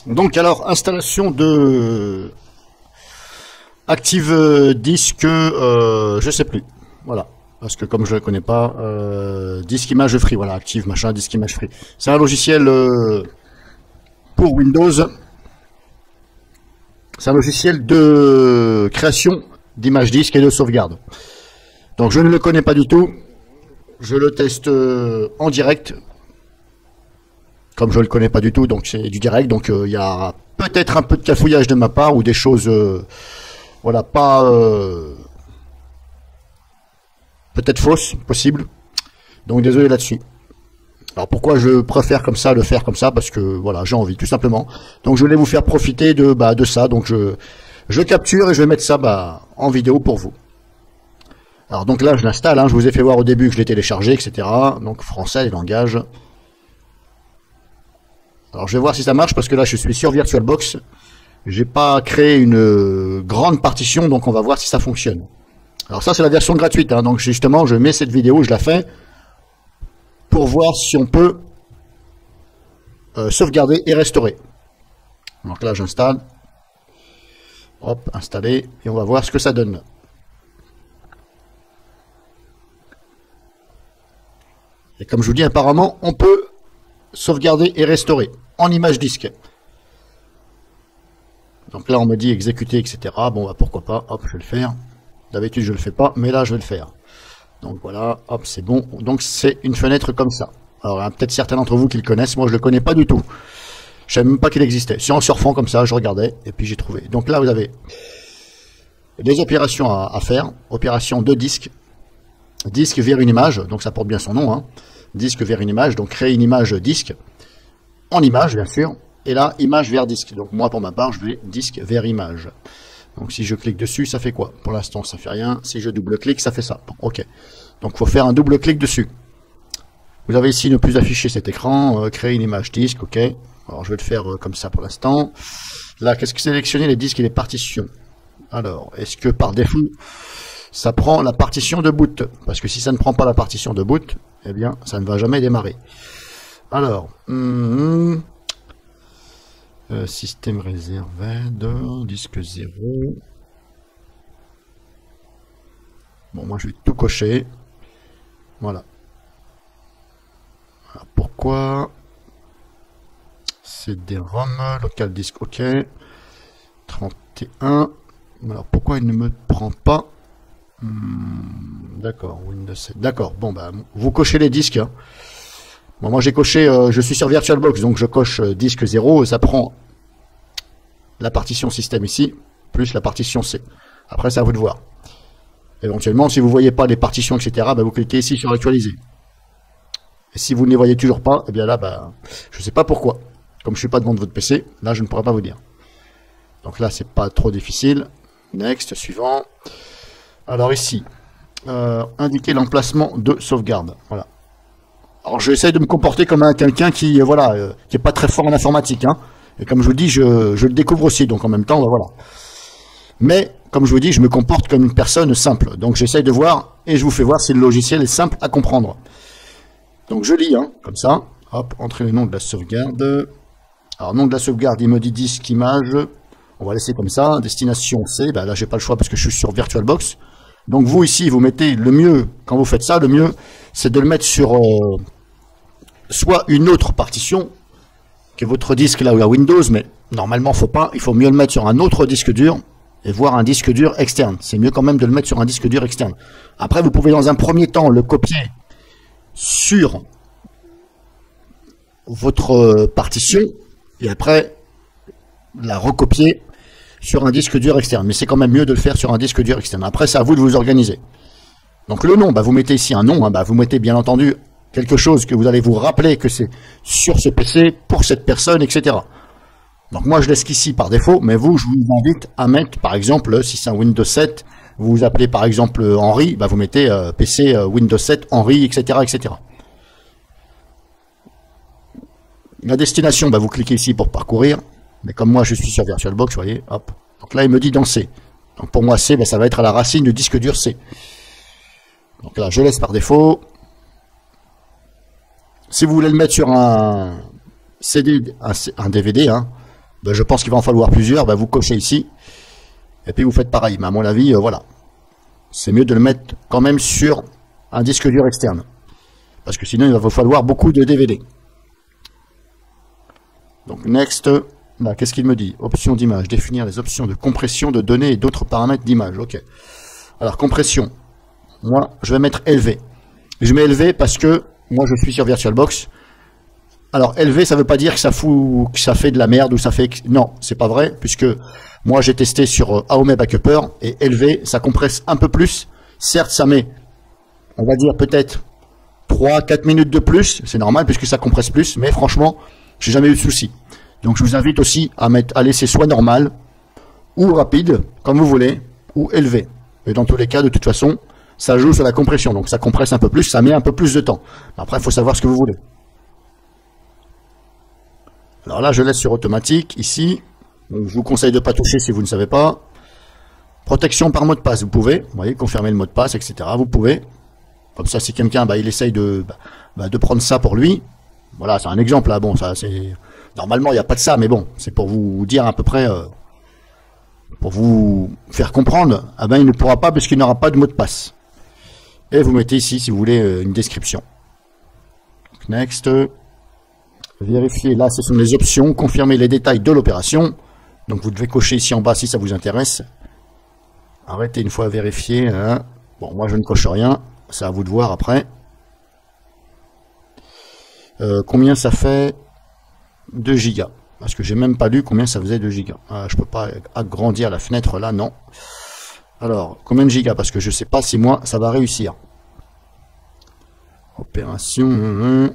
Donc alors, installation de Active Disque, je sais plus. Voilà. Parce que comme je ne le connais pas, Disque Image Free, voilà, Active machin, Disque Image Free. C'est un logiciel pour Windows. C'est un logiciel de création d'images disques et de sauvegarde. Donc je ne le connais pas du tout. Je le teste en direct. Comme je ne le connais pas du tout, donc c'est du direct. Donc il y a peut-être un peu de cafouillage de ma part ou des choses, voilà, pas peut-être fausses, possible. Donc désolé là-dessus. Alors pourquoi je préfère comme ça, le faire comme ça, parce que voilà, j'ai envie, tout simplement. Donc je voulais vous faire profiter de ça. Donc je capture et je vais mettre ça en vidéo pour vous. Alors donc là je l'installe, hein, je vous ai fait voir au début que je l'ai téléchargé, etc. Donc français, les langages. Alors je vais voir si ça marche, parce que là je suis sur VirtualBox. J'ai pas créé une grande partition, donc on va voir si ça fonctionne. Alors ça c'est la version gratuite, hein, donc justement je mets cette vidéo, je la fais pour voir si on peut sauvegarder et restaurer. Donc là j'installe, hop, installer, et on va voir ce que ça donne. Et comme je vous dis, apparemment on peut sauvegarder et restaurer en image disque. Donc là on me dit exécuter, etc. Bon pourquoi pas, hop, je vais le faire. D'habitude je le fais pas, mais là je vais le faire. Donc voilà, hop, c'est bon. Donc c'est une fenêtre comme ça. Alors il y a peut-être certains d'entre vous qui le connaissent, moi je le connais pas du tout. Je savais même pas qu'il existait. C'est en surfant comme ça, je regardais, et puis j'ai trouvé. Donc là vous avez des opérations à faire. Opération de disque. Disque vers une image, donc ça porte bien son nom, hein. Disque vers une image, donc créer une image disque. En image bien sûr. Et là, image vers disque. Donc moi pour ma part, je vais disque vers image. Donc si je clique dessus, ça fait quoi? Pour l'instant, ça fait rien. Si je double-clique, ça fait ça. Bon, ok. Donc il faut faire un double-clic dessus. Vous avez ici ne plus afficher cet écran, créer une image disque, ok. Alors je vais le faire comme ça pour l'instant. Là, qu'est-ce que sélectionner les disques et les partitions? Alors, est-ce que par défaut, ça prend la partition de boot? Parce que si ça ne prend pas la partition de boot, eh bien, ça ne va jamais démarrer. Alors, système réservé de disque 0. Bon, moi je vais tout cocher. Voilà. Alors, pourquoi CD-ROM, local disque, ok. 31. Alors pourquoi il ne me prend pas? D'accord, Windows 7. D'accord, bon vous cochez les disques. Hein. Bon, moi j'ai coché, je suis sur VirtualBox, donc je coche disque 0, et ça prend la partition système ici, plus la partition C. Après, c'est à vous de voir. Éventuellement, si vous ne voyez pas les partitions, etc., vous cliquez ici sur actualiser. Et si vous ne les voyez toujours pas, eh bien là, je ne sais pas pourquoi. Comme je ne suis pas devant votre PC, là, je ne pourrais pas vous dire. Donc là, c'est pas trop difficile. Next, suivant. Alors ici, indiquer l'emplacement de sauvegarde. Voilà. Alors j'essaie de me comporter comme quelqu'un qui qui est pas très fort en informatique, hein. Et comme je vous dis, je le découvre aussi, donc en même temps, voilà. Mais comme je vous dis, je me comporte comme une personne simple. Donc j'essaie de voir et je vous fais voir si le logiciel est simple à comprendre. Donc je lis, hein, comme ça. Hop, entrer le nom de la sauvegarde. Alors nom de la sauvegarde, il me dit disque image. On va laisser comme ça. Destination C. Là j'ai pas le choix parce que je suis sur VirtualBox. Donc vous ici, vous mettez le mieux quand vous faites ça. Le mieux, c'est de le mettre sur soit une autre partition que votre disque là où il y a Windows, mais normalement il faut mieux le mettre sur un autre disque dur et voir un disque dur externe. C'est mieux quand même de le mettre sur un disque dur externe. Après, vous pouvez dans un premier temps le copier sur votre partition et après la recopier sur un disque dur externe. Mais c'est quand même mieux de le faire sur un disque dur externe. Après, c'est à vous de vous organiser. Donc le nom, vous mettez ici un nom, vous mettez bien entendu quelque chose que vous allez vous rappeler que c'est sur ce PC, pour cette personne, etc. Donc moi je laisse qu'ici par défaut, mais vous, je vous invite à mettre, par exemple, si c'est un Windows 7, vous vous appelez par exemple Henri, vous mettez PC Windows 7, Henri, etc., etc. La destination, vous cliquez ici pour parcourir, mais comme moi je suis sur VirtualBox, vous voyez, hop. Donc là il me dit dans C. Donc pour moi C, ça va être à la racine du disque dur C. Donc là je laisse par défaut. Si vous voulez le mettre sur un CD, un DVD, hein, ben, je pense qu'il va en falloir plusieurs, ben, vous cochez ici, et puis vous faites pareil. Mais à mon avis, voilà. C'est mieux de le mettre quand même sur un disque dur externe. Parce que sinon, il va vous falloir beaucoup de DVD. Donc, next, là, qu'est-ce qu'il me dit? Options d'image, définir les options de compression de données et d'autres paramètres d'image. Ok. Alors, compression. Moi, je vais mettre élevé. Je mets élevé parce que moi, je suis sur VirtualBox. Alors, élevé, ça veut pas dire que ça fait de la merde ou ça fait... Non, c'est pas vrai, puisque moi, j'ai testé sur AOME Backupper et élevé, ça compresse un peu plus. Certes, ça met, on va dire peut-être 3-4 minutes de plus. C'est normal puisque ça compresse plus, mais franchement, j'ai jamais eu de souci. Donc, je vous invite aussi à laisser soit normal ou rapide, comme vous voulez, ou élevé. Et dans tous les cas, de toute façon, ça joue sur la compression. Donc, ça compresse un peu plus, ça met un peu plus de temps. Après, il faut savoir ce que vous voulez. Alors là, je laisse sur automatique, ici. Donc, je vous conseille de ne pas toucher si vous ne savez pas. Protection par mot de passe, vous pouvez. Vous voyez, confirmer le mot de passe, etc. Vous pouvez. Comme ça, si quelqu'un, il essaye de prendre ça pour lui. Voilà, c'est un exemple, là. Bon, ça, c'est... Normalement, il n'y a pas de ça, mais bon, c'est pour vous dire à peu près... pour vous faire comprendre, il ne pourra pas puisqu'il n'aura pas de mot de passe. Et vous mettez ici, si vous voulez, une description. Next. Vérifier, là, ce sont les options. Confirmer les détails de l'opération. Donc, vous devez cocher ici en bas si ça vous intéresse. Arrêtez une fois à vérifier. Hein. Bon, moi, je ne coche rien. C'est à vous de voir après. Combien ça fait 2 gigas? Parce que j'ai même pas lu combien ça faisait 2 gigas. Je peux pas agrandir la fenêtre là, non. Alors, combien de gigas? Parce que je sais pas si moi, ça va réussir. Opération...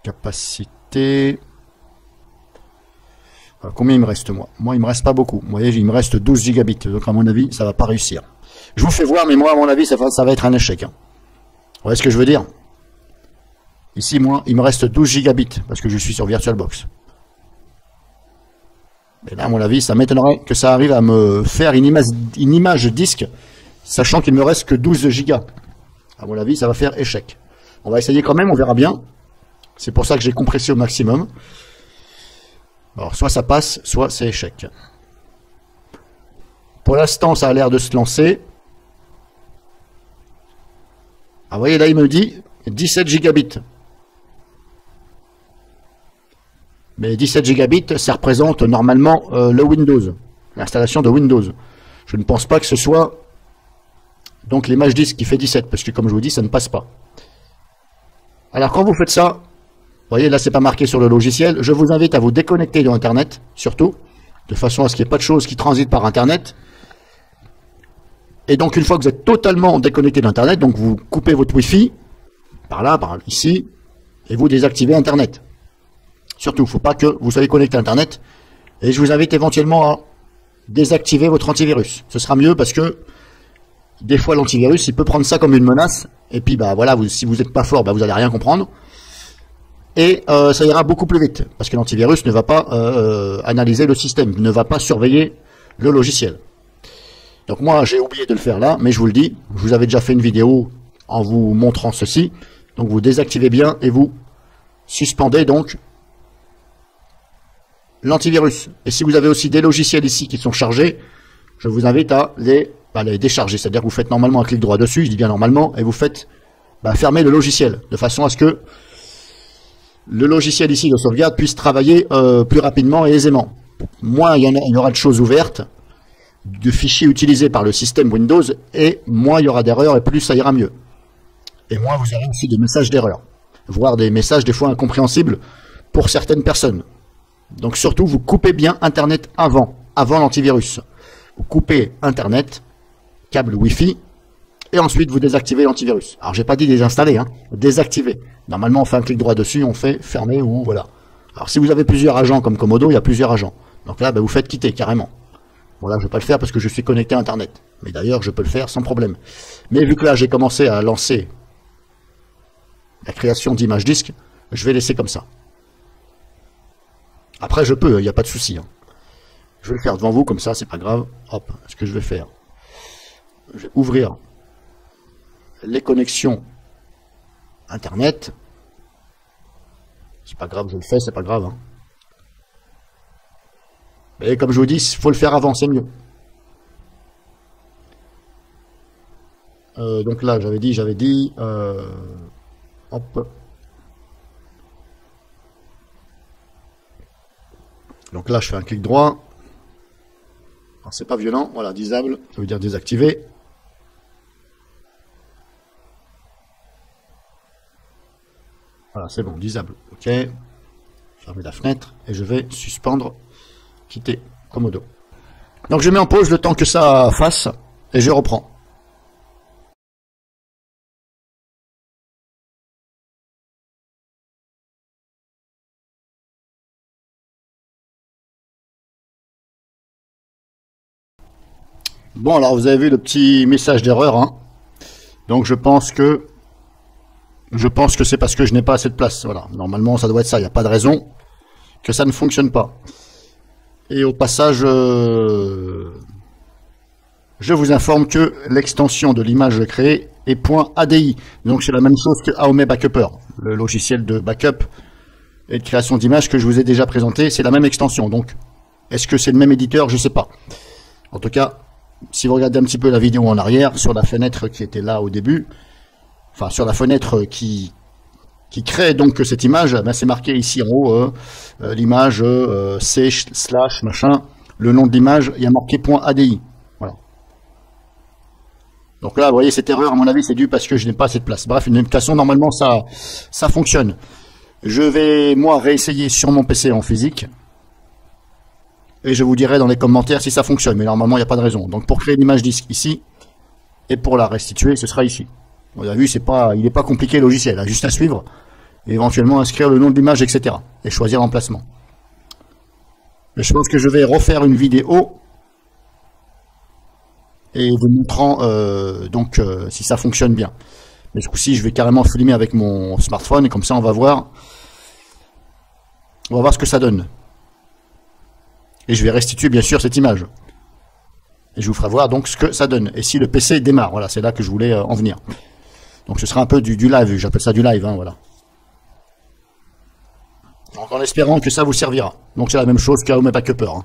Capacité. Alors, combien il me reste moi? Moi, il me reste pas beaucoup. Vous voyez, il me reste 12 gigabits. Donc, à mon avis, ça va pas réussir. Je vous fais voir, mais moi, à mon avis, ça va être un échec. Hein. Vous voyez ce que je veux dire? Ici, moi, il me reste 12 gigabits parce que je suis sur VirtualBox. Et là, à mon avis, ça m'étonnerait que ça arrive à me faire une image disque, sachant qu'il me reste que 12 gigas. À mon avis, ça va faire échec. On va essayer quand même, on verra bien. C'est pour ça que j'ai compressé au maximum. Alors, soit ça passe, soit c'est échec. Pour l'instant, ça a l'air de se lancer. Ah, vous voyez, là, il me dit 17 gigabits. Mais 17 gigabits, ça représente normalement le Windows, l'installation de Windows. Je ne pense pas que ce soit donc l'image disque qui fait 17, parce que comme je vous dis, ça ne passe pas. Alors, quand vous faites ça, vous voyez, là, c'est pas marqué sur le logiciel. Je vous invite à vous déconnecter de Internet, surtout, de façon à ce qu'il n'y ait pas de choses qui transitent par Internet. Et donc, une fois que vous êtes totalement déconnecté d'Internet, donc vous coupez votre Wi-Fi, par là, par ici, et vous désactivez Internet. Surtout, il ne faut pas que vous soyez connecté à Internet. Et je vous invite éventuellement à désactiver votre antivirus. Ce sera mieux parce que, des fois, l'antivirus, il peut prendre ça comme une menace. Et puis, voilà, si vous n'êtes pas fort, vous n'allez rien comprendre. Et ça ira beaucoup plus vite, parce que l'antivirus ne va pas analyser le système, ne va pas surveiller le logiciel. Donc moi, j'ai oublié de le faire là, mais je vous le dis, je vous avais déjà fait une vidéo en vous montrant ceci. Donc vous désactivez bien et vous suspendez donc l'antivirus. Et si vous avez aussi des logiciels ici qui sont chargés, je vous invite à les décharger. C'est-à-dire que vous faites normalement un clic droit dessus, je dis bien normalement, et vous faites fermer le logiciel, de façon à ce que le logiciel ici de sauvegarde puisse travailler plus rapidement et aisément. Moins il y aura de choses ouvertes, de fichiers utilisés par le système Windows, et moins il y aura d'erreurs et plus ça ira mieux. Et moins vous aurez aussi des messages d'erreur, voire des messages des fois incompréhensibles pour certaines personnes. Donc surtout, vous coupez bien Internet avant l'antivirus. Vous coupez Internet, câble Wi-Fi, et ensuite vous désactivez l'antivirus. Alors j'ai pas dit désinstaller, hein, désactiver. Normalement on fait un clic droit dessus, on fait fermer ou voilà. Alors si vous avez plusieurs agents comme Komodo, il y a plusieurs agents. Donc là vous faites quitter carrément. Bon là je vais pas le faire parce que je suis connecté à Internet. Mais d'ailleurs je peux le faire sans problème. Mais vu que là j'ai commencé à lancer la création d'images disques, je vais laisser comme ça. Après je peux, il n'y a pas de souci. Hein. Je vais le faire devant vous comme ça, c'est pas grave. Hop, ce que je vais faire. Je vais ouvrir les connexions Internet. C'est pas grave, je le fais, c'est pas grave. Hein. Et comme je vous dis, il faut le faire avant, c'est mieux. Donc là, j'avais dit, hop. Donc là, je fais un clic droit. C'est pas violent, voilà, disable, ça veut dire désactiver. Voilà, c'est bon, disable, ok. Fermer la fenêtre, et je vais suspendre, quitter Komodo. Donc je mets en pause le temps que ça fasse, et je reprends. Bon, alors vous avez vu le petit message d'erreur, hein. Donc je pense que c'est parce que je n'ai pas assez de place. Voilà, normalement ça doit être ça. Il n'y a pas de raison que ça ne fonctionne pas. Et au passage, je vous informe que l'extension de l'image créée est .ADI. Donc c'est la même chose que Aome Backuper, le logiciel de backup et de création d'images que je vous ai déjà présenté. C'est la même extension. Donc est-ce que c'est le même éditeur? Je ne sais pas. En tout cas, si vous regardez un petit peu la vidéo en arrière, sur la fenêtre qui était là au début, enfin sur la fenêtre qui crée donc cette image, ben c'est marqué ici en haut, l'image C/ machin, le nom de l'image, il y a marqué .ADI. Voilà. Donc là, vous voyez, cette erreur, à mon avis, c'est dû parce que je n'ai pas assez de place. Bref, de toute façon, normalement, ça fonctionne. Je vais, moi, réessayer sur mon PC en physique. Et je vous dirai dans les commentaires si ça fonctionne. Mais normalement, il n'y a pas de raison. Donc, pour créer l'image disque ici, et pour la restituer, ce sera ici. On a vu, il n'est pas compliqué le logiciel. Juste à suivre. Et éventuellement inscrire le nom de l'image, etc. Et choisir l'emplacement. Mais je pense que je vais refaire une vidéo et vous montrant si ça fonctionne bien. Mais ce coup-ci, je vais carrément filmer avec mon smartphone et comme ça, on va voir ce que ça donne. Et je vais restituer bien sûr cette image. Et je vous ferai voir donc ce que ça donne. Et si le PC démarre, voilà, c'est là que je voulais en venir. Donc ce sera un peu du live, j'appelle ça du live, hein, voilà. Donc en espérant que ça vous servira. Donc c'est la même chose qu'Aome Backuper. Hein.